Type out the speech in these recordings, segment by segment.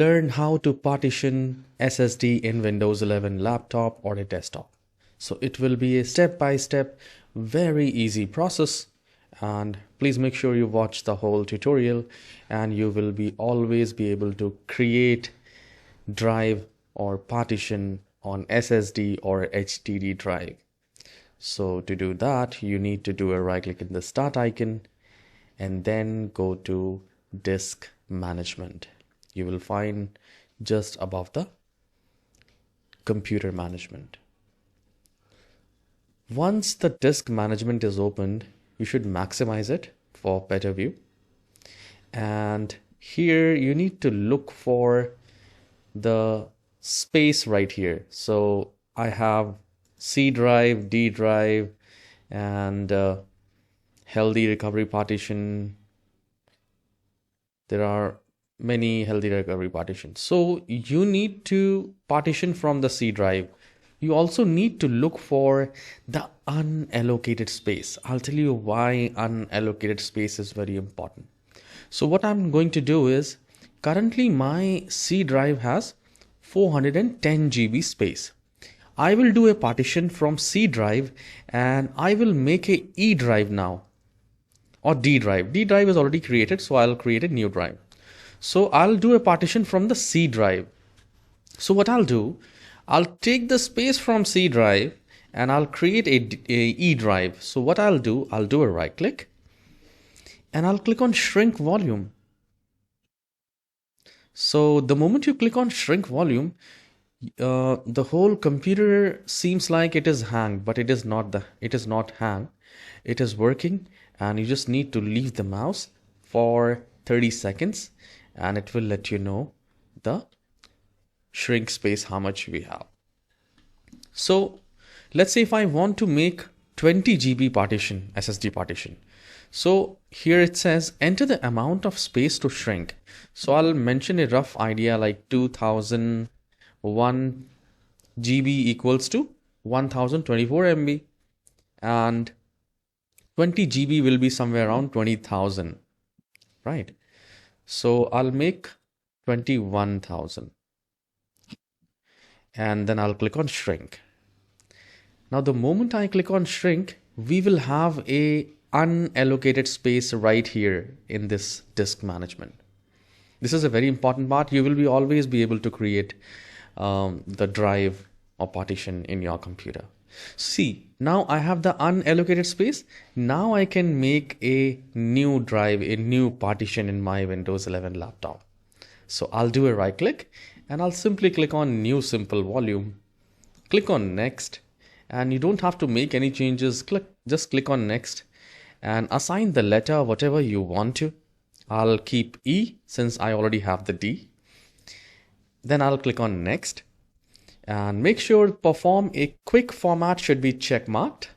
learn how to partition SSD in Windows 11 laptop or a desktop. So it will be a step-by-step, very easy process. And please make sure you watch the whole tutorial and you will always be able to create drive or partition on SSD or HDD drive. So to do that, you need to do a right click in the start icon and then go to disk management. You will find just above the computer management. Once the disk management is opened, you should maximize it for better view. And here you need to look for the space right here. So I have C drive, D drive, and healthy recovery partition. There are many healthy recovery partitions. So you need to partition from the C drive. You also need to look for the unallocated space. I'll tell you why unallocated space is very important. So what I'm going to do is, currently my C drive has 410 GB space. I will do a partition from C drive and I will make a E drive now, or D drive. D drive is already created, so I'll create a new drive. So I'll do a partition from the C drive. So what I'll do, I'll take the space from C drive and I'll create a E drive. So what I'll do a right click and I'll click on shrink volume. So the moment you click on shrink volume, the whole computer seems like it is hanged, but it is not hanged. It is working, and you just need to leave the mouse for 30 seconds and it will let you know the shrink space, how much we have. So let's say if I want to make 20 GB partition, SSD partition. So here it says enter the amount of space to shrink. So I'll mention a rough idea like 2001 GB equals to 1024 MB, and 20 GB will be somewhere around 20,000, right? So I'll make 21,000 and then I'll click on shrink. Now the moment I click on shrink, we will have a unallocated space right here in this disk management. This is a very important part. You will always be able to create the drive or partition in your computer. See, now I have the unallocated space. Now I can make a new drive, a new partition in my Windows 11 laptop. So I'll do a right click and I'll simply click on new simple volume, click on next, and you don't have to make any changes. Just click on next and assign the letter whatever you want to. I'll keep E since I already have the D. Then I'll click on next and make sure perform a quick format should be check marked,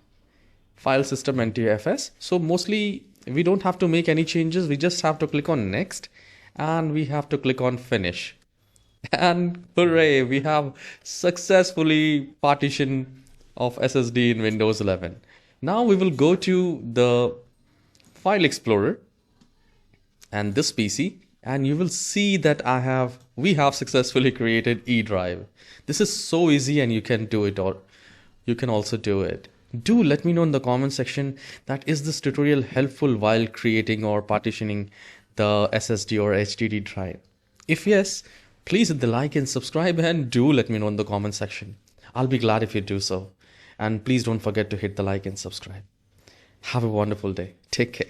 file system NTFS. So mostly we don't have to make any changes. We just have to click on next and we have to click on finish. And hooray, we have successfully partition of SSD in Windows 11. Now we will go to the file explorer and this PC, and you will see that we have successfully created E drive. This is so easy and you can do it, or you can also do it. Do let me know in the comment section that is this tutorial helpful while creating or partitioning the SSD or HDD drive. If yes, please hit the like and subscribe, and do let me know in the comment section. I'll be glad if you do so. And please don't forget to hit the like and subscribe. Have a wonderful day. Take care.